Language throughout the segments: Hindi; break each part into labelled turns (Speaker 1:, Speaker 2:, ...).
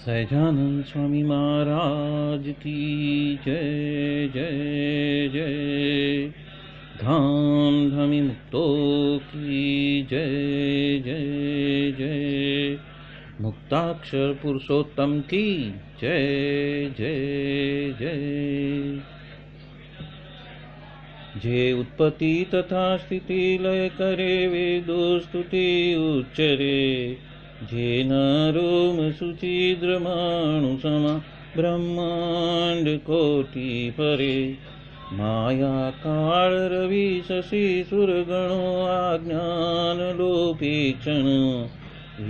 Speaker 1: सहजानंद स्वामी महाराज की जय जय जय। धाम धमी मुक्तों की जय जय जय। मुक्ताक्षर पुरुषोत्तम की जय जय जय। जे उत्पत्ति तथा स्थिति लय करे वेदो स्तुति उच्चरे। जे नारोम सुचिद्रमाणु समा ब्रह्मांड कोटि परे। माया काल रवि शशि सुरगणो आज्ञान लोपेक्षण।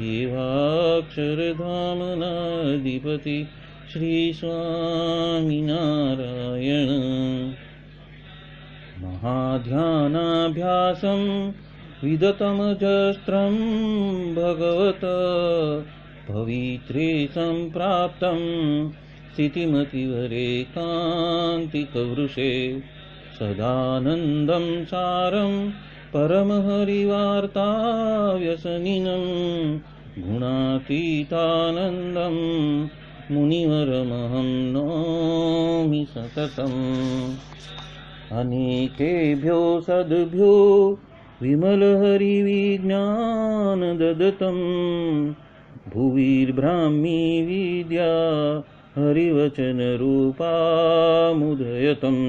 Speaker 1: एवाक्षर धाम नाधिपति श्री स्वामी नारायण। महाध्यानाभ्यासं विदतमजस्त्रं भगवत पवित्रे सम्प्राप्तं। स्थितिमतिवरेकान्तिकवृषे सदानन्दं सारं परमहरिवार्ताव्यसनिनं। गुणातीतानन्दं मुनिवरमहं नौमि सततम्। अनेकेभ्यो सद्भ्यो विमलहरिविज्ञान ददतं भुविर्ब्राह्मी विद्या हरिवचनरूपा मुदयतम्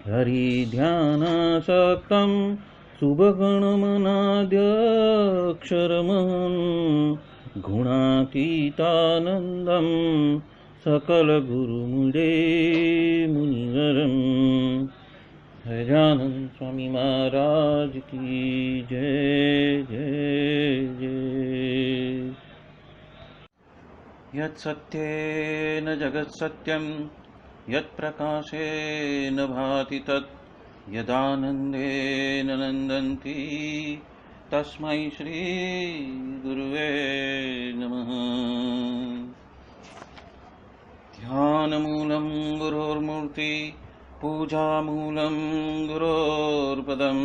Speaker 1: हरिध्यानासक्तं शुभगणमनाद्यक्षरमहं गुणातीतानन्दं सकलगुरुमुदे मुनिवरम्। सहजानंद स्वामी महाराज की जय जय जय। यत्सत्येन जगत्सत्यं यत्प्रकाशेन भाति तत् यदानन्देन नन्दन्ति तस्मै श्री गुरुवे नमः। ध्यानमूलं गुरोर्मूर्ति पूजामूलं गुरोर्पदं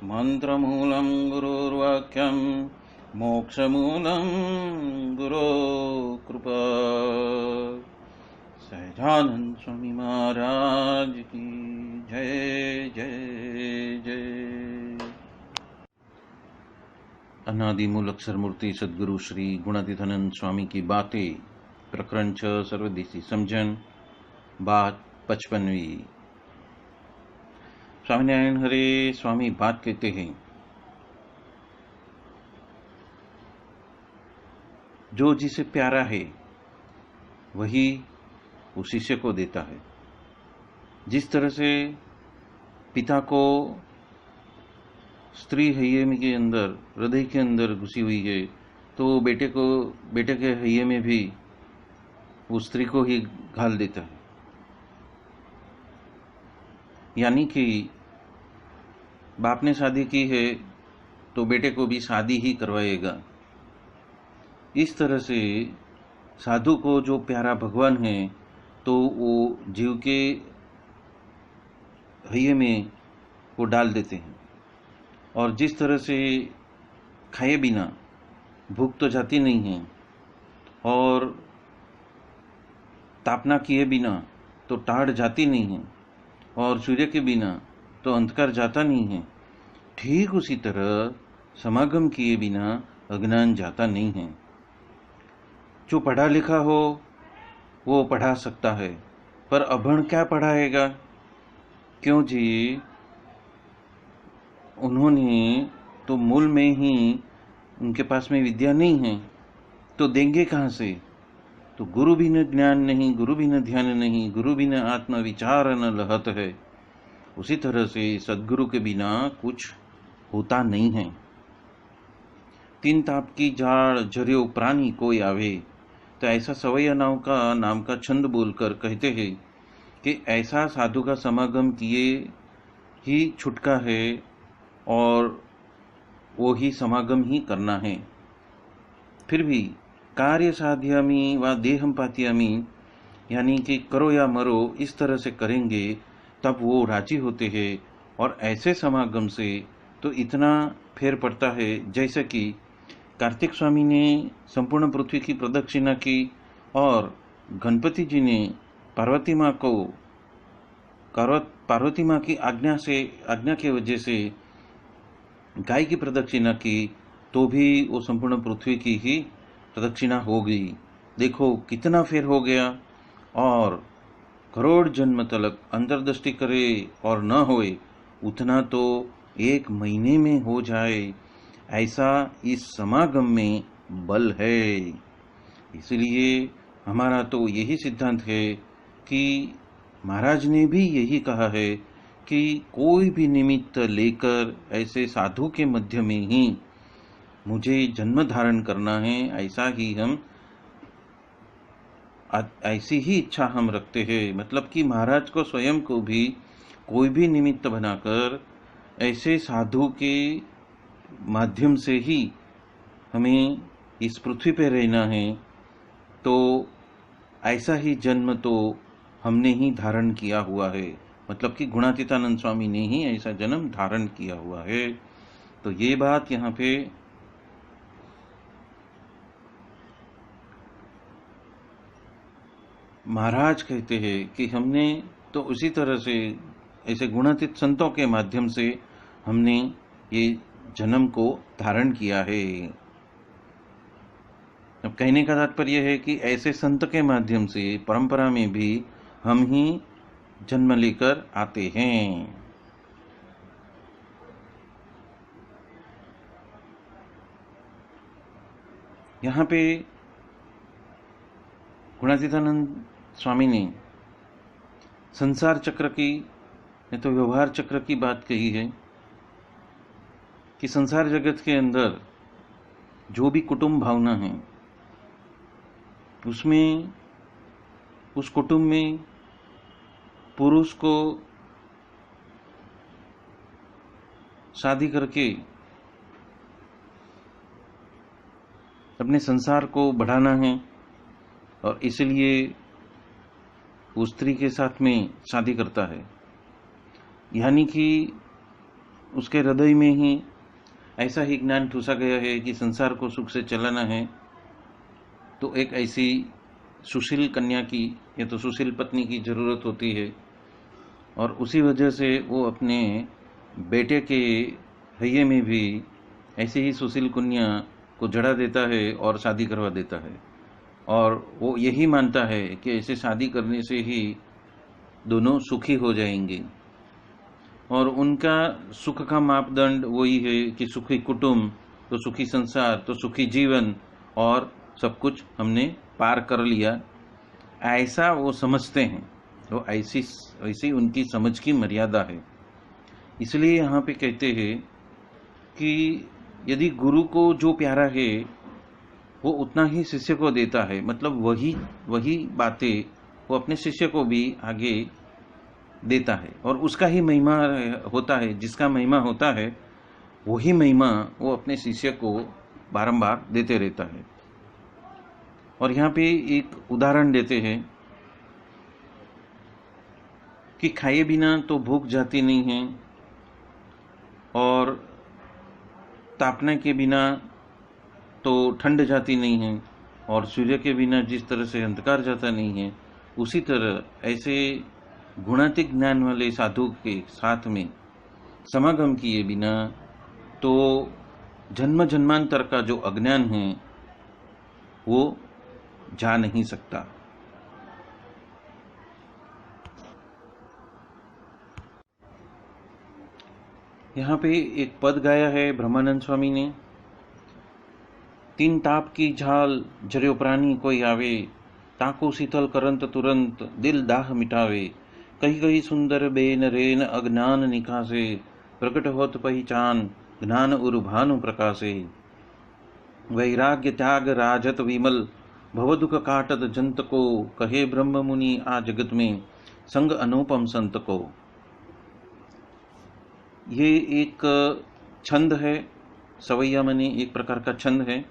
Speaker 1: मन्त्रमूलं गुरोर्वाक्यं मोक्षमूलं गुरो कृपा। सहजानंद स्वामी महाराज की जय जय जय। अनादिमूल अक्षर मूर्ति सद्गुरु श्री गुणातीतानंद स्वामी की बातें प्रकरण 6 सर्वदेशी समझन बात 55वीं। स्वामीनारायण हरे स्वामी बात कहते हैं, जो जिसे प्यारा है वही उस शिष्य को देता है। जिस तरह से पिता को स्त्री हृदय के अंदर हृदय के अंदर घुसी हुई है, तो बेटे के हृदय में भी उस स्त्री को ही घाल देता है। यानी कि बाप ने शादी की है तो बेटे को भी शादी ही करवाएगा। इस तरह से साधु को जो प्यारा भगवान है तो वो जीव के हृदय में वो डाल देते हैं। और जिस तरह से खाए बिना भूख तो जाती नहीं है और तापना किए बिना तो टाढ़ जाती नहीं है और सूर्य के बिना तो अंधकार जाता नहीं है, ठीक उसी तरह समागम किए बिना अज्ञान जाता नहीं है। जो पढ़ा लिखा हो वो पढ़ा सकता है, पर अभण क्या पढ़ाएगा? क्यों जी, उन्होंने तो मूल में ही उनके पास में विद्या नहीं है, तो देंगे कहाँ से? तो गुरु बिन ज्ञान नहीं, गुरु बिन ध्यान नहीं, गुरु बिन आत्म विचार न लहत है। उसी तरह से सद्गुरु के बिना कुछ होता नहीं है। तीन ताप की झाड़ झरियो प्राणी कोई आवे, तो ऐसा सवैया नाम का छंद बोलकर कहते हैं कि ऐसा साधु का समागम किए ही छुटका है और वो ही समागम ही करना है। फिर भी कार्य साध्यामी व देहम पात्यामी, यानी कि करो या मरो इस तरह से करेंगे तब वो राजी होते हैं। और ऐसे समागम से तो इतना फेर पड़ता है, जैसे कि कार्तिक स्वामी ने संपूर्ण पृथ्वी की प्रदक्षिणा की और गणपति जी ने पार्वती माँ की आज्ञा के वजह से गाय की प्रदक्षिणा की, तो भी वो संपूर्ण पृथ्वी की ही प्रदक्षिणा हो गई। देखो कितना फेर हो गया। और करोड़ जन्म तलक अंतर्दृष्टि करे और न होए उतना तो 1 महीने में हो जाए, ऐसा इस समागम में बल है। इसलिए हमारा तो यही सिद्धांत है कि महाराज ने भी यही कहा है कि कोई भी निमित्त लेकर ऐसे साधु के मध्य में ही मुझे जन्म धारण करना है, ऐसी ही इच्छा हम रखते हैं। मतलब कि महाराज को स्वयं को भी कोई भी निमित्त बनाकर ऐसे साधु के माध्यम से ही हमें इस पृथ्वी पर रहना है। तो ऐसा ही जन्म तो हमने ही धारण किया हुआ है, मतलब कि गुणातीतानंद स्वामी ने ही ऐसा जन्म धारण किया हुआ है। तो ये बात यहाँ पे महाराज कहते हैं कि हमने तो उसी तरह से ऐसे गुणातीत संतों के माध्यम से हमने ये जन्म को धारण किया है। अब कहने का तात्पर्य है कि ऐसे संत के माध्यम से परंपरा में भी हम ही जन्म लेकर आते हैं। यहाँ पे गुणातीतानंद स्वामी ने संसार चक्र की या तो व्यवहार चक्र की बात कही है कि संसार जगत के अंदर जो भी कुटुंब भावना है उसमें उस कुटुंब में पुरुष को शादी करके अपने संसार को बढ़ाना है और इसलिए वो स्त्री के साथ में शादी करता है, यानी कि उसके हृदय में ही ऐसा ही ज्ञान ठूसा गया है कि संसार को सुख से चलाना है तो एक ऐसी सुशील कन्या की या तो सुशील पत्नी की जरूरत होती है, और उसी वजह से वो अपने बेटे के हइये में भी ऐसी ही सुशील कन्या को जड़ा देता है और शादी करवा देता है, और वो यही मानता है कि ऐसे शादी करने से ही दोनों सुखी हो जाएंगे, और उनका सुख का मापदंड वही है कि सुखी कुटुंब तो सुखी संसार तो सुखी जीवन और सब कुछ हमने पार कर लिया, ऐसा वो समझते हैं। तो ऐसी उनकी समझ की मर्यादा है। इसलिए यहाँ पे कहते हैं कि यदि गुरु को जो प्यारा है वो उतना ही शिष्य को देता है, मतलब वही बातें वो अपने शिष्य को भी आगे देता है, और उसका ही महिमा होता है। जिसका महिमा होता है वही महिमा वो अपने शिष्य को बारंबार देते रहता है। और यहाँ पे एक उदाहरण देते हैं कि खाए बिना तो भूख जाती नहीं है, और तापने के बिना तो ठंड जाती नहीं है, और सूर्य के बिना जिस तरह से अंधकार जाता नहीं है, उसी तरह ऐसे गुणातीत ज्ञान वाले साधु के साथ में समागम किए बिना तो जन्म जन्मांतर का जो अज्ञान है वो जा नहीं सकता। यहाँ पे एक पद गाया है ब्रह्मानंद स्वामी ने, तीन ताप की झाल जर्यो प्राणी कोई आवे, ताको शीतल करंत तुरंत दिल दाह मिटावे, कही कही सुंदर बेन रेन अज्ञान निकासे, प्रकट होत पहचान ज्ञान उर भानु प्रकाशे, वैराग्य त्याग राजत विमल भवदुख काटत जंत को, कहे ब्रह्म मुनि आ जगत में संग अनुपम संत को। ये एक छंद है, सवैया मनी एक प्रकार का छंद है,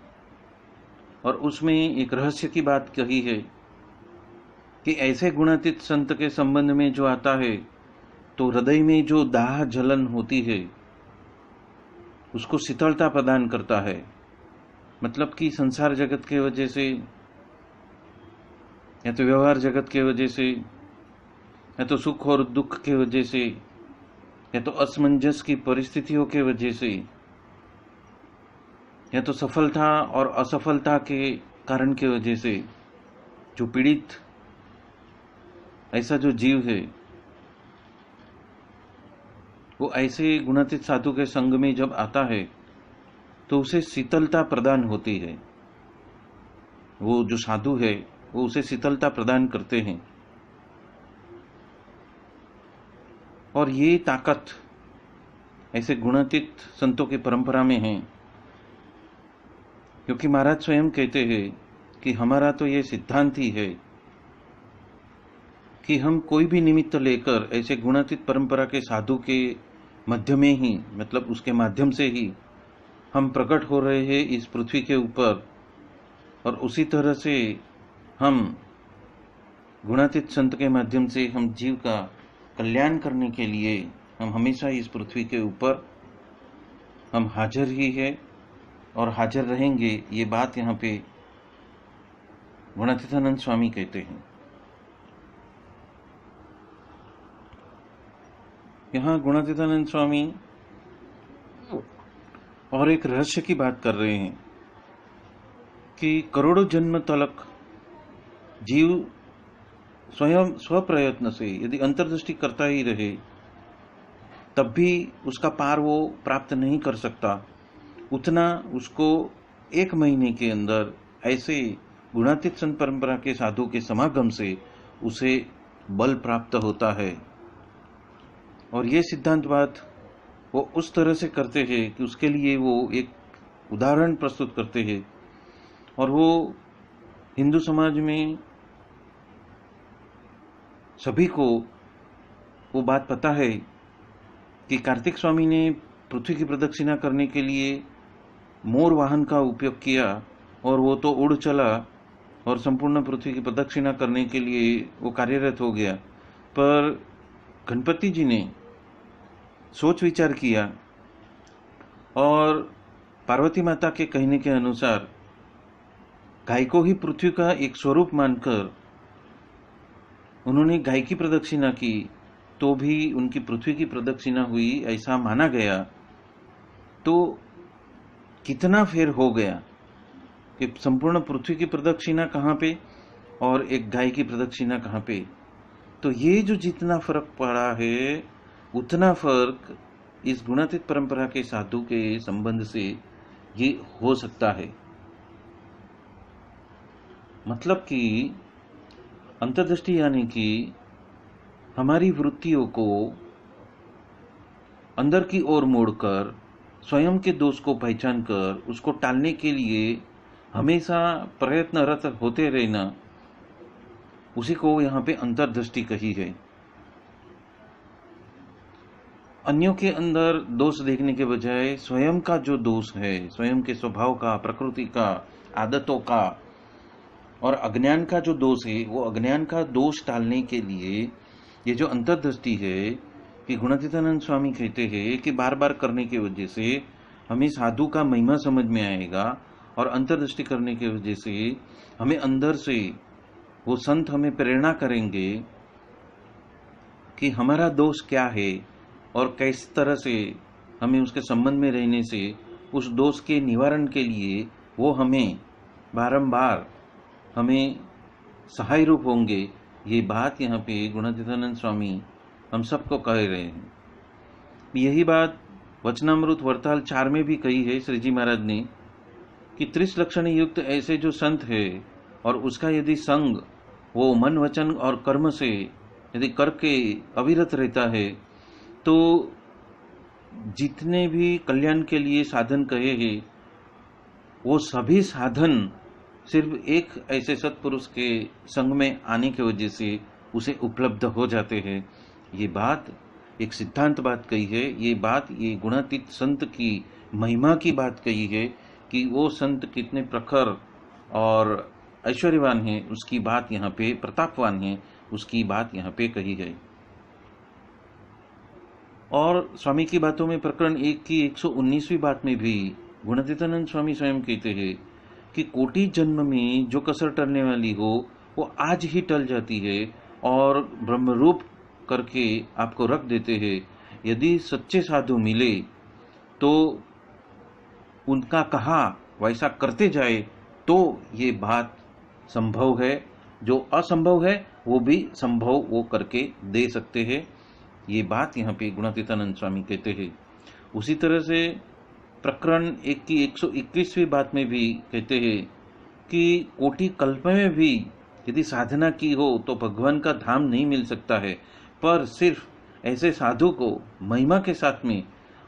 Speaker 1: और उसमें एक रहस्य की बात कही है कि ऐसे गुणातीत संत के संबंध में जो आता है तो हृदय में जो दाह जलन होती है उसको शीतलता प्रदान करता है। मतलब कि संसार जगत के वजह से या तो व्यवहार जगत के वजह से या तो सुख और दुख के वजह से या तो असमंजस की परिस्थितियों के वजह से या तो सफलता और असफलता के कारण के वजह से जो पीड़ित ऐसा जो जीव है वो ऐसे गुणातीत साधु के संग में जब आता है तो उसे शीतलता प्रदान होती है। वो जो साधु है वो उसे शीतलता प्रदान करते हैं, और ये ताकत ऐसे गुणातीत संतों की परंपरा में है, क्योंकि महाराज स्वयं कहते हैं कि हमारा तो ये सिद्धांत ही है कि हम कोई भी निमित्त लेकर ऐसे गुणातीत परंपरा के साधु के मध्य में ही, मतलब उसके माध्यम से ही हम प्रकट हो रहे हैं इस पृथ्वी के ऊपर, और उसी तरह से हम गुणातीत संत के माध्यम से हम जीव का कल्याण करने के लिए हम हमेशा इस पृथ्वी के ऊपर हम हाजिर ही है और हाजिर रहेंगे। ये बात यहाँ पे गुणातीतानंद स्वामी कहते हैं। यहाँ गुणातीतानंद स्वामी और एक रहस्य की बात कर रहे हैं कि करोड़ों जन्म तलक जीव स्वयं स्वप्रयत्न से यदि अंतर्दृष्टि करता ही रहे तब भी उसका पार वो प्राप्त नहीं कर सकता, उतना उसको 1 महीने के अंदर ऐसे गुणातीत संत परंपरा के साधु के समागम से उसे बल प्राप्त होता है। और ये सिद्धांत बात वो उस तरह से करते हैं कि उसके लिए वो एक उदाहरण प्रस्तुत करते हैं। और वो हिंदू समाज में सभी को वो बात पता है कि कार्तिक स्वामी ने पृथ्वी की प्रदक्षिणा करने के लिए मोर वाहन का उपयोग किया और वो तो उड़ चला और संपूर्ण पृथ्वी की प्रदक्षिणा करने के लिए वो कार्यरत हो गया। पर गणपति जी ने सोच विचार किया और पार्वती माता के कहने के अनुसार गाय को ही पृथ्वी का एक स्वरूप मानकर उन्होंने गाय की प्रदक्षिणा की, तो भी उनकी पृथ्वी की प्रदक्षिणा हुई ऐसा माना गया। तो कितना फेर हो गया कि संपूर्ण पृथ्वी की प्रदक्षिणा कहाँ पे और एक गाय की प्रदक्षिणा कहाँ पे। तो ये जो जितना फर्क पड़ा है उतना फर्क इस गुणातीत परंपरा के साधु के संबंध से ये हो सकता है। मतलब कि अंतर्दृष्टि यानी कि हमारी वृत्तियों को अंदर की ओर मोड़कर स्वयं के दोष को पहचान कर उसको टालने के लिए हमेशा प्रयत्नरत होते रहना, उसी को यहाँ पे अंतर्दृष्टि कही है। अन्यों के अंदर दोष देखने के बजाय स्वयं का जो दोष है, स्वयं के स्वभाव का, प्रकृति का, आदतों का और अज्ञान का जो दोष है, वो अज्ञान का दोष टालने के लिए ये जो अंतर्दृष्टि है कि गुणातीतानंद स्वामी कहते हैं कि बार बार करने की वजह से हमें साधु का महिमा समझ में आएगा और अंतर्दृष्टि करने की वजह से हमें अंदर से वो संत हमें प्रेरणा करेंगे कि हमारा दोष क्या है और किस तरह से हमें उसके संबंध में रहने से उस दोष के निवारण के लिए वो हमें बारंबार हमें सहाय रूप होंगे। ये बात यहाँ पे गुणातीतानंद स्वामी हम सबको कह रहे हैं। यही बात वचनामृत वर्ताल 4 में भी कही है श्री जी महाराज ने कि 30 लक्षण युक्त ऐसे जो संत है और उसका यदि संग वो मन वचन और कर्म से यदि करके अविरत रहता है तो जितने भी कल्याण के लिए साधन कहे हैं वो सभी साधन सिर्फ एक ऐसे सत्पुरुष के संग में आने की वजह से उसे उपलब्ध हो जाते हैं। ये बात एक सिद्धांत बात कही है, ये बात ये गुणातीत संत की महिमा की बात कही है कि वो संत कितने प्रखर और ऐश्वर्यवान हैं, उसकी बात यहाँ पे प्रतापवान है, उसकी बात यहाँ पे कही है। और स्वामी की बातों में प्रकरण 1 की 119वीं बात में भी गुणातीतानंद स्वामी स्वयं कहते हैं कि कोटि जन्म में जो कसर टलने वाली हो वो आज ही टल जाती है और ब्रह्मरूप करके आपको रख देते हैं। यदि सच्चे साधु मिले तो उनका कहा वैसा करते जाए तो ये बात संभव है, जो असंभव है वो भी संभव वो करके दे सकते हैं। ये बात यहाँ पे गुणातीतानंद स्वामी कहते हैं। उसी तरह से प्रकरण 1 की 121वीं बात में भी कहते हैं कि कोटि कल्प में भी यदि साधना की हो तो भगवान का धाम नहीं मिल सकता है, पर सिर्फ ऐसे साधु को महिमा के साथ में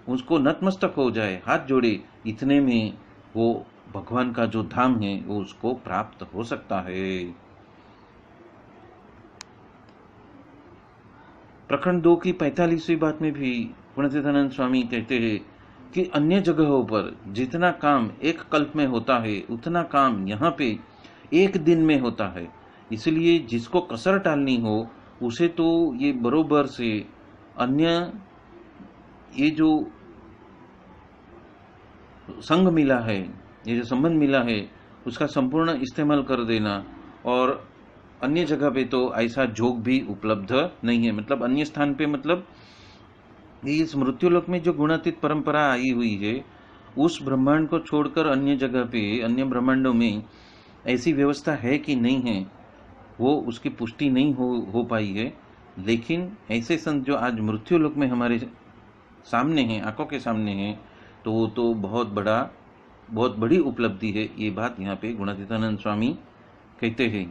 Speaker 1: उसको नतमस्तक हो जाए, हाथ जोड़े, इतने में वो भगवान का जो धाम है वो उसको प्राप्त हो सकता है। प्रकरण 2 की 45वीं बात में भी गुणातीतानंद स्वामी कहते हैं कि अन्य जगहों पर जितना काम एक कल्प में होता है उतना काम यहाँ पे एक दिन में होता है। इसलिए जिसको कसर टालनी हो उसे तो ये बरोबर से अन्य ये जो संग मिला है, ये जो संबंध मिला है उसका संपूर्ण इस्तेमाल कर देना। और अन्य जगह पे तो ऐसा जोग भी उपलब्ध नहीं है, मतलब अन्य स्थान पे मतलब इस मृत्युलोक में जो गुणातीत परंपरा आई हुई है, उस ब्रह्मांड को छोड़कर अन्य जगह पे, अन्य ब्रह्मांडों में ऐसी व्यवस्था है कि नहीं है, वो उसकी पुष्टि नहीं हो पाई है। लेकिन ऐसे संत जो आज मृत्युलोक में हमारे सामने हैं, आंखों के सामने हैं, तो वो तो बहुत बड़ी उपलब्धि है। ये बात यहाँ पे गुणातीतानंद स्वामी कहते हैं।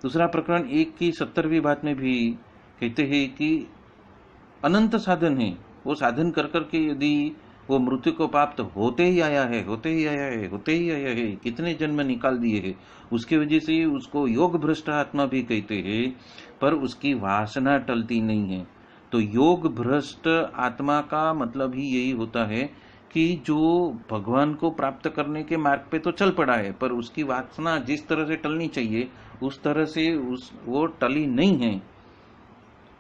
Speaker 1: दूसरा प्रकरण 1 की 70वीं बात में भी कहते हैं कि अनंत साधन है, वो साधन कर करके यदि वो मृत्यु को प्राप्त होते ही आया है, कितने जन्म निकाल दिए हैं, उसकी वजह से उसको योग भ्रष्ट आत्मा भी कहते हैं, पर उसकी वासना टलती नहीं है। तो योग भ्रष्ट आत्मा का मतलब ही यही होता है कि जो भगवान को प्राप्त करने के मार्ग पे तो चल पड़ा है, पर उसकी वासना जिस तरह से टलनी चाहिए उस तरह से वो टली नहीं है।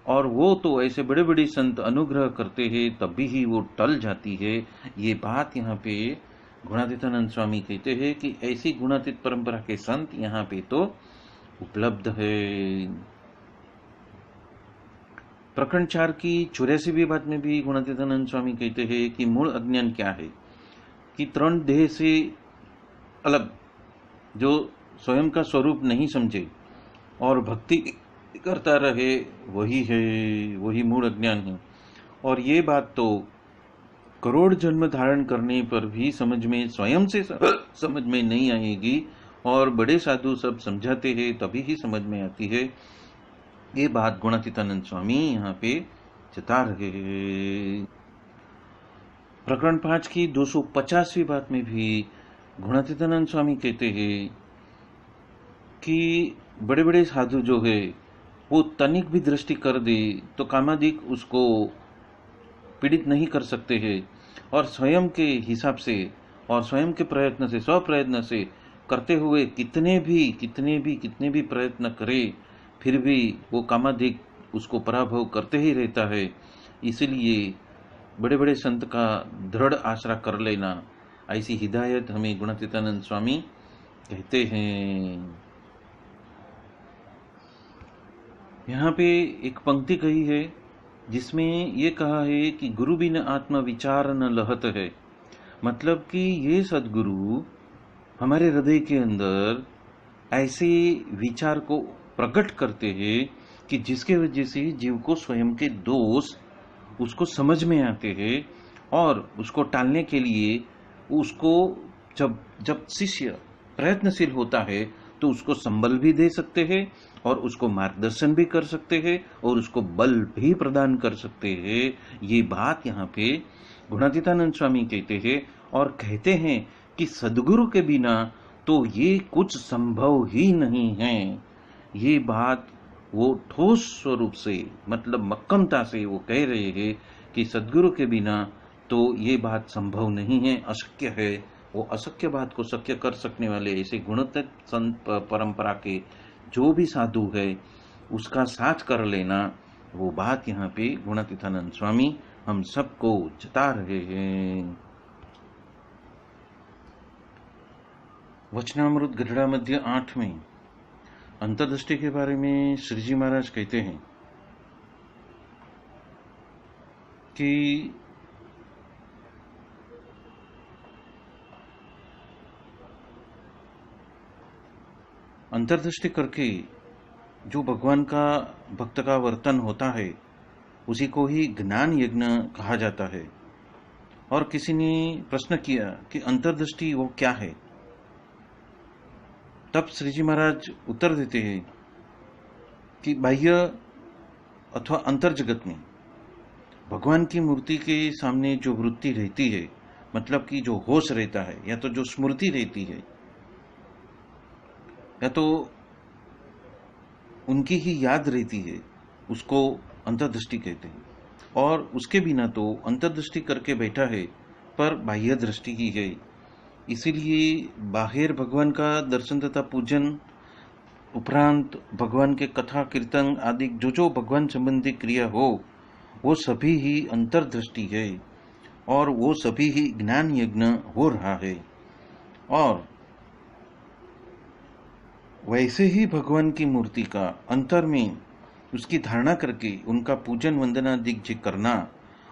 Speaker 1: और वो तो ऐसे बड़े बड़े संत अनुग्रह करते हैं तभी ही वो टल जाती है। ये बात यहाँ पे गुणातीतानंद स्वामी कहते हैं कि ऐसी गुणातीत परंपरा के संत यहाँ पे तो उपलब्ध है। प्रकरण 4 की 84वीं बात में भी गुणातीतानंद स्वामी कहते हैं कि मूल अज्ञान क्या है, कि 3 देह से अलग जो स्वयं का स्वरूप नहीं समझे और भक्ति करता रहे, वही मूल अज्ञान है। और ये बात तो करोड़ जन्म धारण करने पर भी स्वयं से समझ में नहीं आएगी, और बड़े साधु सब समझाते हैं तभी ही समझ में आती है। ये बात गुणातीतानंद स्वामी यहाँ पे जता रहे हैं। प्रकरण 5 की 250वीं बात में भी गुणातीतानंद स्वामी कहते हैं कि बड़े बड़े साधु जो है वो तनिक भी दृष्टि कर दे तो कामादिक उसको पीड़ित नहीं कर सकते हैं, और स्वयं के हिसाब से और स्वयं के प्रयत्न से, स्वप्रयत्न से करते हुए कितने भी प्रयत्न करे, फिर भी वो कामादिक उसको पराभव करते ही रहता है। इसलिए बड़े बड़े संत का दृढ़ आश्रय कर लेना, ऐसी हिदायत हमें गुणातीतानंद स्वामी कहते हैं। यहाँ पे एक पंक्ति कही है जिसमें ये कहा है कि गुरु बिन आत्मा विचार न लहत है। मतलब कि ये सदगुरु हमारे हृदय के अंदर ऐसे विचार को प्रकट करते हैं कि जिसके वजह से जीव को स्वयं के दोष उसको समझ में आते हैं, और उसको टालने के लिए उसको जब शिष्य प्रयत्नशील होता है तो उसको संबल भी दे सकते हैं, और उसको मार्गदर्शन भी कर सकते हैं, और उसको बल भी प्रदान कर सकते हैं। ये बात यहाँ पे गुणातीतानंद स्वामी कहते हैं, और कहते हैं कि सदगुरु के बिना तो ये कुछ संभव ही नहीं है। ये बात वो ठोस स्वरूप से, मतलब मक्कमता से वो कह रहे हैं कि सदगुरु के बिना तो ये बात संभव नहीं है, अशक्य है। वो अशक्य बात को शक्य कर सकने वाले ऐसे गुणातीत संत परंपरा के जो भी साधु है उसका साथ कर लेना, वो बात यहाँ पे गुणातीतानंद स्वामी हम सबको जता रहे हैं। वचनामृत गढ़ड़ा मध्य 8 में अंतर्दृष्टि के बारे में श्री जी महाराज कहते हैं कि अंतर्दृष्टि करके जो भगवान का भक्त का वर्तन होता है उसी को ही ज्ञान यज्ञ कहा जाता है। और किसी ने प्रश्न किया कि अंतर्दृष्टि वो क्या है, तब श्री जी महाराज उत्तर देते हैं कि बाह्य अथवा अंतर जगत में भगवान की मूर्ति के सामने जो वृत्ति रहती है, मतलब कि जो होश रहता है, या तो जो स्मृति रहती है, या तो उनकी ही याद रहती है, उसको अंतर्दृष्टि कहते हैं। और उसके बिना तो अंतर्दृष्टि करके बैठा है पर बाह्य दृष्टि ही है। इसीलिए बाहर भगवान का दर्शन तथा पूजन उपरांत भगवान के कथा कीर्तन आदि जो भगवान संबंधी क्रिया हो वो सभी ही अंतर्दृष्टि है, और वो सभी ही ज्ञान यज्ञ हो रहा है। और वैसे ही भगवान की मूर्ति का अंतर में उसकी धारणा करके उनका पूजन वंदना दिग्जय करना,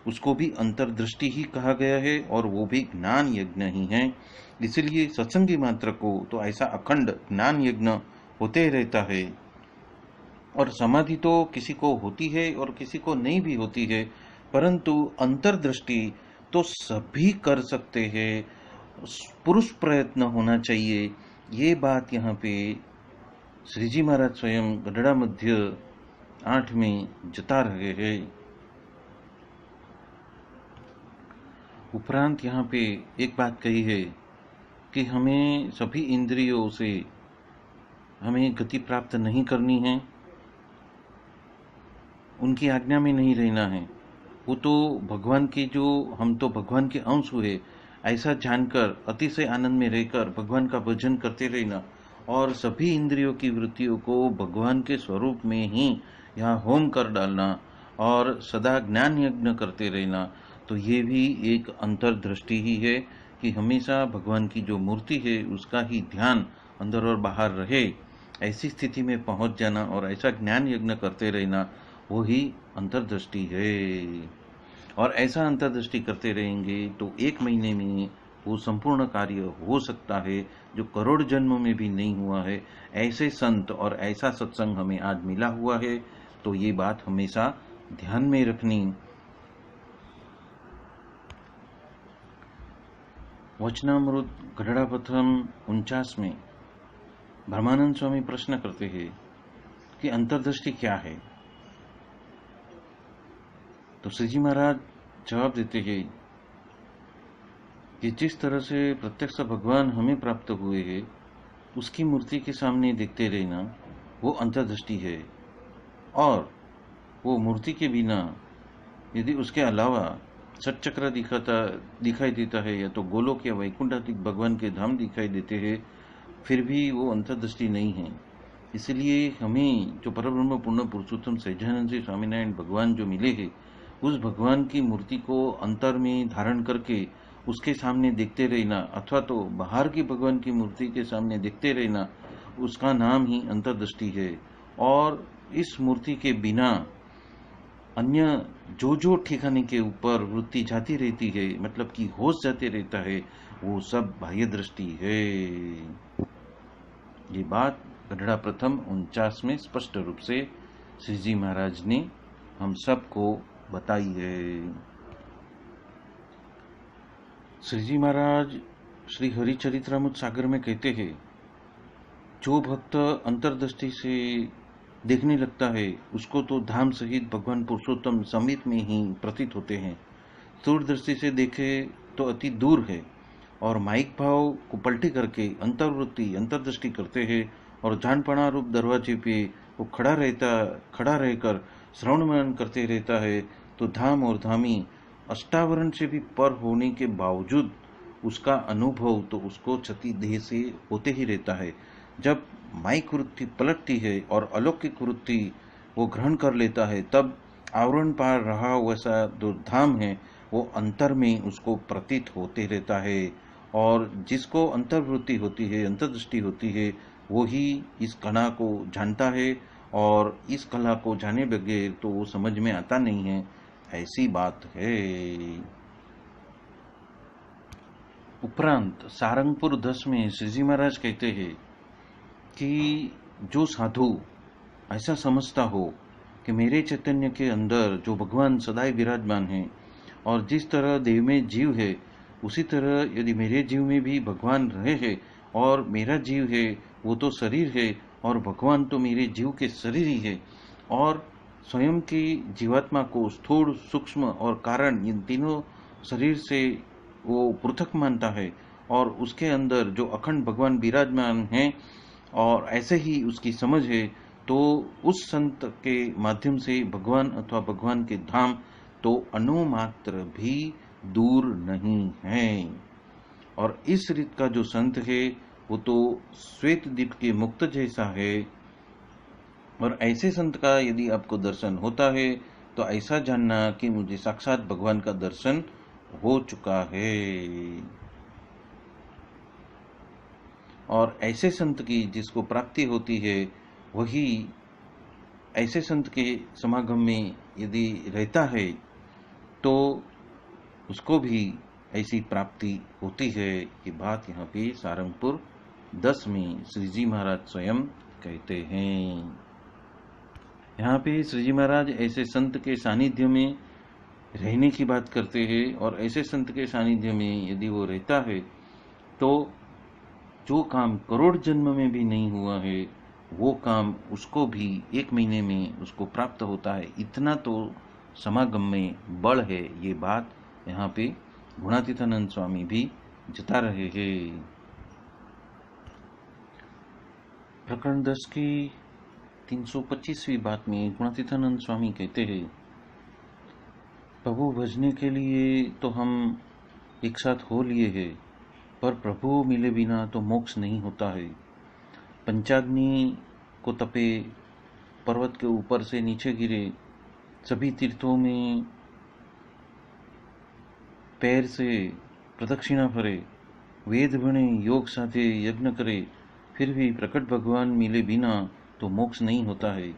Speaker 1: उसको भी अंतर्दृष्टि ही कहा गया है और वो भी ज्ञान यज्ञ ही है। इसलिए सत्संगी मात्र को तो ऐसा अखंड ज्ञान यज्ञ होते रहता है। और समाधि तो किसी को होती है और किसी को नहीं भी होती है, परंतु अंतर्दृष्टि तो सभी कर सकते हैं। पुरुष प्रयत्न होना चाहिए। ये बात यहाँ पे श्री जी महाराज स्वयं गढ़ड़ा मध्य 8 में जता रहे हैं। उपरांत यहाँ पे एक बात कही है कि हमें सभी इंद्रियों से हमें गति प्राप्त नहीं करनी है, उनकी आज्ञा में नहीं रहना है। वो तो भगवान के हम तो भगवान के अंश हुए ऐसा जानकर अतिशय आनंद में रहकर भगवान का भजन करते रहना और सभी इंद्रियों की वृत्तियों को भगवान के स्वरूप में ही यहाँ होम कर डालना और सदा ज्ञान यज्ञ करते रहना, तो ये भी एक अंतर्दृष्टि ही है कि हमेशा भगवान की जो मूर्ति है उसका ही ध्यान अंदर और बाहर रहे। ऐसी स्थिति में पहुंच जाना और ऐसा ज्ञान यज्ञ करते रहना, वो ही अंतर्दृष्टि है। और ऐसा अंतर्दृष्टि करते रहेंगे तो 1 महीने में वो संपूर्ण कार्य हो सकता है जो करोड़ जन्मों में भी नहीं हुआ है। ऐसे संत और ऐसा सत्संग हमें आज मिला हुआ है, तो ये बात हमेशा ध्यान में रखनी। वचनामृत गढ़ड़ा प्रथम 49 में ब्रह्मानंद स्वामी प्रश्न करते हैं कि अंतर्दृष्टि क्या है। तो श्री जी महाराज जवाब देते हैं कि जिस तरह से प्रत्यक्ष भगवान हमें प्राप्त हुए हैं उसकी मूर्ति के सामने देखते रहना वो अंतर्दृष्टि है। और वो मूर्ति के बिना यदि उसके अलावा सटचक्र दिखाई देता है या तो गोलोक या वैकुंठाधिक भगवान के धाम दिखाई देते हैं, फिर भी वो अंतर्दृष्टि नहीं है। इसलिए हमें जो परब्रह्म पूर्ण पुरुषोत्तम सहजानंद जी स्वामीनारायण भगवान जो मिले हैं, उस भगवान की मूर्ति को अंतर में धारण करके उसके सामने देखते रहना अथवा तो बाहर की भगवान की मूर्ति के सामने देखते रहना, उसका नाम ही अंतर्दृष्टि है। और इस मूर्ति के बिना अन्य जो ठिकाने के ऊपर वृत्ति जाती रहती है, मतलब कि होश जाते रहता है, वो सब बाह्य दृष्टि है। ये बात गढ़ड़ा प्रथम 49 में स्पष्ट रूप से श्री जी महाराज ने हम सबको बताई है। श्री जी महाराज श्री हरिचरित्रामृत सागर में कहते हैं, जो भक्त अंतर्दृष्टि से देखने लगता है उसको तो धाम सहित भगवान पुरुषोत्तम समीप में ही प्रतीत होते हैं। स्थूल दृष्टि से देखे तो अति दूर है और माइक भाव को पलटी करके अंतर्वृत्ति अंतर्दृष्टि करते हैं और जानपणा रूप दरवाजे पे वो खड़ा रहकर श्रवण मनन करते रहता है, तो धाम और धामी अष्टावरण से भी पर होने के बावजूद उसका अनुभव तो उसको क्षति देह से होते ही रहता है। जब माइक वृत्ति पलटती है और अलौकिक वृत्ति वो ग्रहण कर लेता है, तब आवरण पार रहा वैसा जो धाम है वो अंतर में उसको प्रतीत होते रहता है। और जिसको अंतर्वृत्ति होती है, अंतर्दृष्टि होती है, वो ही इस कला को जानता है और इस कला को जाने बगैर तो वो समझ में आता नहीं है, ऐसी बात है। उपरांत सारंगपुर 10 में श्री जी महाराज कहते हैं कि जो साधु ऐसा समझता हो कि मेरे चैतन्य के अंदर जो भगवान सदैव विराजमान है और जिस तरह देव में जीव है उसी तरह यदि मेरे जीव में भी भगवान रहे हैं और मेरा जीव है वो तो शरीर है और भगवान तो मेरे जीव के शरीर ही है, और स्वयं की जीवात्मा को स्थूल सूक्ष्म और कारण इन तीनों शरीर से वो पृथक मानता है और उसके अंदर जो अखंड भगवान विराजमान हैं और ऐसे ही उसकी समझ है, तो उस संत के माध्यम से भगवान अथवा भगवान के धाम तो अणुमात्र भी दूर नहीं है। और इस रीत का जो संत है वो तो श्वेत दीप के मुक्त जैसा है। और ऐसे संत का यदि आपको दर्शन होता है तो ऐसा जानना कि मुझे साक्षात भगवान का दर्शन हो चुका है। और ऐसे संत की जिसको प्राप्ति होती है वही ऐसे संत के समागम में यदि रहता है तो उसको भी ऐसी प्राप्ति होती है। ये बात यहाँ पे सारंगपुर 10 में श्री जी महाराज स्वयं कहते हैं। यहाँ पे श्री जी महाराज ऐसे संत के सानिध्य में रहने की बात करते हैं, और ऐसे संत के सानिध्य में यदि वो रहता है तो जो काम करोड़ जन्म में भी नहीं हुआ है वो काम उसको भी 1 महीने में उसको प्राप्त होता है। इतना तो समागम में बल है। ये बात यहाँ पे गुणातीतानंद स्वामी भी जता रहे हैं। प्रकरण 10 की 325वीं बात में गुणातीतानंद स्वामी कहते हैं, प्रभु भजने के लिए तो हम एक साथ हो लिए हैं, पर प्रभु मिले बिना तो मोक्ष नहीं होता है। पंचाग्नि को तपे, पर्वत के ऊपर से नीचे गिरे, सभी तीर्थों में पैर से प्रदक्षिणा फरे, वेद भणे, योग साधे, यज्ञ करे, फिर भी प्रकट भगवान मिले बिना तो मोक्ष नहीं होता है।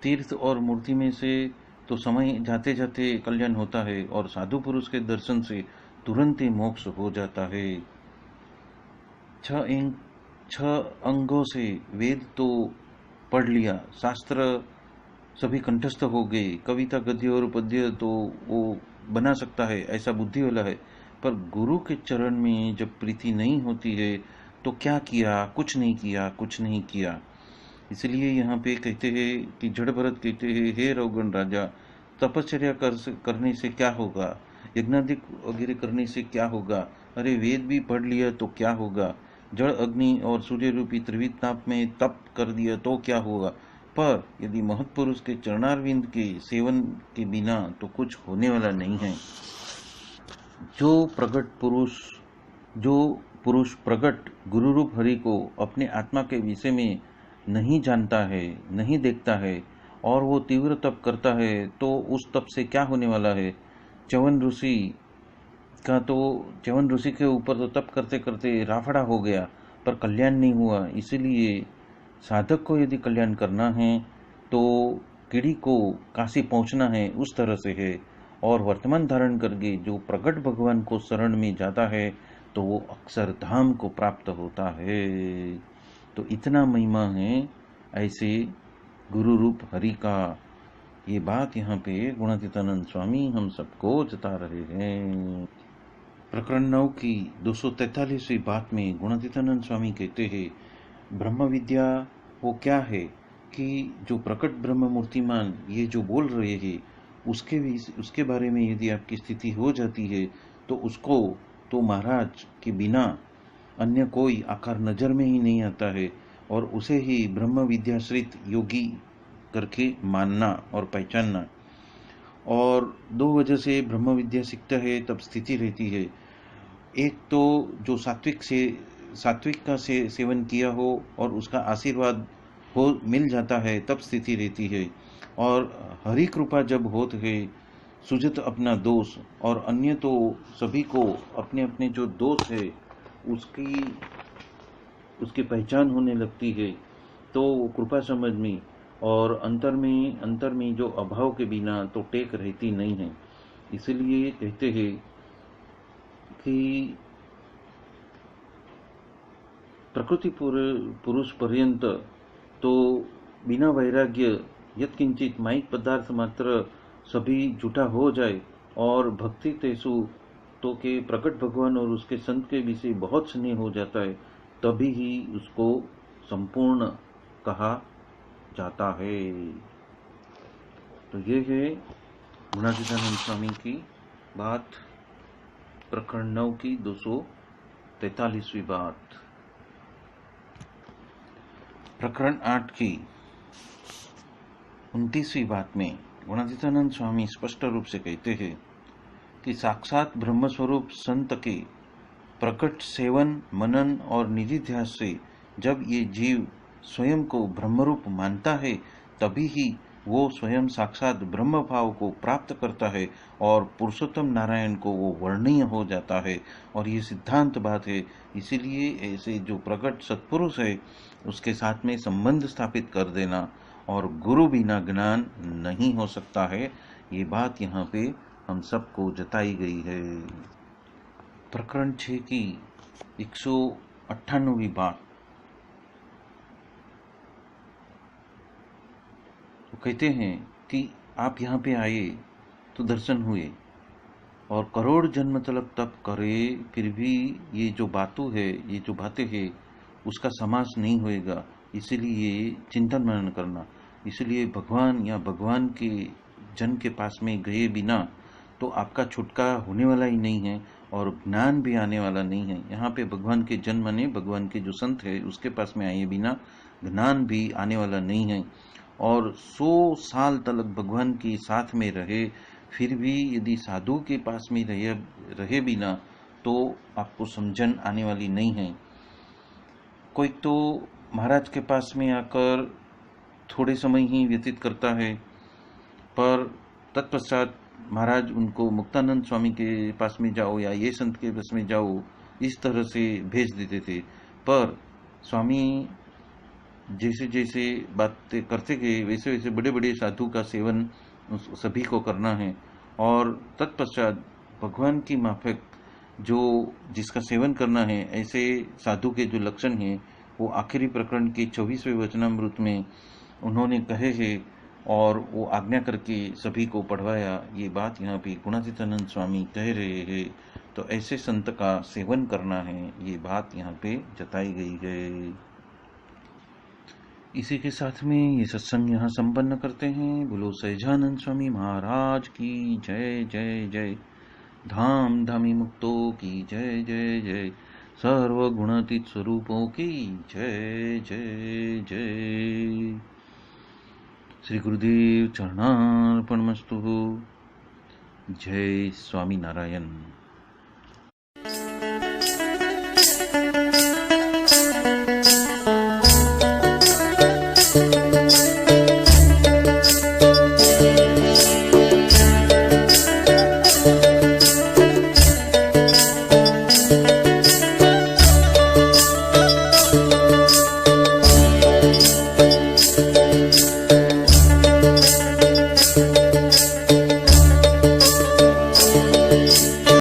Speaker 1: तीर्थ और मूर्ति में से तो समय जाते जाते कल्याण होता है, और साधु पुरुष के दर्शन से तुरंत ही मोक्ष हो जाता है। 6 अंगों से वेद तो पढ़ लिया, शास्त्र सभी कंठस्थ हो गए, कविता गद्य और पद्य तो वो बना सकता है, ऐसा बुद्धि वाला है, पर गुरु के चरण में जब प्रीति नहीं होती है तो क्या किया? कुछ नहीं किया, कुछ नहीं किया। इसलिए यहाँ पे कहते हैं कि जड़ भरत कहते हैं, हे रौगण राजा, तपश्चर्या करने से क्या होगा? यज्ञादिक वगैरह करने से क्या होगा? अरे वेद भी पढ़ लिया तो क्या होगा? जड़, अग्नि और सूर्य रूपी त्रिविध ताप में तप कर दिया तो क्या होगा? पर यदि महत्पुरुष के चरणारविंद के सेवन के बिना तो कुछ होने वाला नहीं है। जो पुरुष प्रगट गुरु रूप हरि को अपने आत्मा के विषय में नहीं जानता है, नहीं देखता है, और वो तीव्र तप करता है, तो उस तप से क्या होने वाला है? च्यवन ऋषि के ऊपर तो तप करते करते राफड़ा हो गया, पर कल्याण नहीं हुआ। इसीलिए साधक को यदि कल्याण करना है तो कीड़ी को काशी पहुंचना है, उस तरह से है। और वर्तमान धारण करके जो प्रगट भगवान को शरण में जाता है तो वो अक्षरधाम को प्राप्त होता है। तो इतना महिमा है ऐसे गुरु रूप हरि का। ये बात यहाँ पे गुणातीतानंद स्वामी हम सबको जता रहे हैं। प्रकरण 9 की 243वीं बात में गुणातीतानंद स्वामी कहते हैं, ब्रह्म विद्या वो क्या है कि जो प्रकट ब्रह्म मूर्तिमान ये जो बोल रहे हैं उसके बारे में यदि आपकी स्थिति हो जाती है तो उसको तो महाराज के बिना अन्य कोई आकार नजर में ही नहीं आता है, और उसे ही ब्रह्म विद्याश्रित योगी करके मानना और पहचानना। और 2 वजह से ब्रह्म विद्या सीखता है तब स्थिति रहती है। एक तो जो सात्विक का सेवन किया हो और उसका आशीर्वाद हो मिल जाता है तब स्थिति रहती है। और हरि कृपा जब होत है, सुजत अपना दोष, और अन्य तो सभी को अपने अपने जो दोष है उसकी पहचान होने लगती है, तो कृपा समझ में और अंतर में जो अभाव के बिना तो टेक रहती नहीं है। इसलिए कहते हैं कि प्रकृति पुरुष पर्यंत तो बिना वैराग्य यत्किंचित माइक पदार्थ मात्र सभी झूठा हो जाए, और भक्ति तेसु तो के प्रकट भगवान और उसके संत के विषय बहुत स्नेह हो जाता है, तभी ही उसको संपूर्ण कहा जाता है। तो ये है गुणातीतानंद स्वामी की बात, प्रकरण 9 की 243वीं बात। प्रकरण 8 की 29वीं बात में गुणातीतानंद स्वामी स्पष्ट रूप से कहते हैं कि साक्षात ब्रह्मस्वरूप संत के प्रकट सेवन, मनन और निधिध्यास से जब ये जीव स्वयं को ब्रह्मरूप मानता है तभी ही वो स्वयं साक्षात ब्रह्म भाव को प्राप्त करता है, और पुरुषोत्तम नारायण को वो वर्णीय हो जाता है। और ये सिद्धांत बात है। इसीलिए ऐसे जो प्रकट सत्पुरुष है उसके साथ में संबंध स्थापित कर देना, और गुरु बिना ज्ञान नहीं हो सकता है। ये बात यहाँ पे हम सबको जताई गई है। प्रकरण 6 की 198वीं बात। वो कहते हैं कि आप यहाँ पे आए तो दर्शन हुए और करोड़ जन्म तप करे, फिर भी ये जो बातें हैं उसका समास नहीं होएगा। इसीलिए चिंतन मनन करना, इसलिए भगवान या भगवान के जन के पास में गए बिना तो आपका छुटकारा होने वाला ही नहीं है और ज्ञान भी आने वाला नहीं है। यहाँ पे भगवान के जन माने भगवान के जो संत है उसके पास में आए बिना ज्ञान भी आने वाला नहीं है। और 100 साल तक भगवान के साथ में रहे, फिर भी यदि साधु के पास में रहे बिना तो आपको समझन आने वाली नहीं है। कोई तो महाराज के पास में आकर थोड़े समय ही व्यतीत करता है, पर तत्पश्चात महाराज उनको मुक्तानंद स्वामी के पास में जाओ या ये संत के पास में जाओ इस तरह से भेज देते थे। पर स्वामी जैसे जैसे बातें करते गए वैसे वैसे बड़े बड़े साधु का सेवन सभी को करना है और तत्पश्चात भगवान की माफक जो जिसका सेवन करना है, ऐसे साधु के जो लक्षण हैं वो आखिरी प्रकरण के 24वें वचनामृत में उन्होंने कहे हैं और वो आज्ञा करके सभी को पढ़वाया। ये बात यहाँ पे गुणातीतानंद स्वामी कह रहे हैं। तो ऐसे संत का सेवन करना है, ये बात यहाँ पे जताई गई है। इसी के साथ में ये सत्संग यहाँ संपन्न करते हैं। बोलो सहजानंद स्वामी महाराज की जय जय जय। धाम धामी मुक्तों की जय जय जय। सर्व गुणातीत स्वरूपों की जय जय जय। श्री गुरुदेव चरणार्पणमस्तु। जय स्वामी नारायण।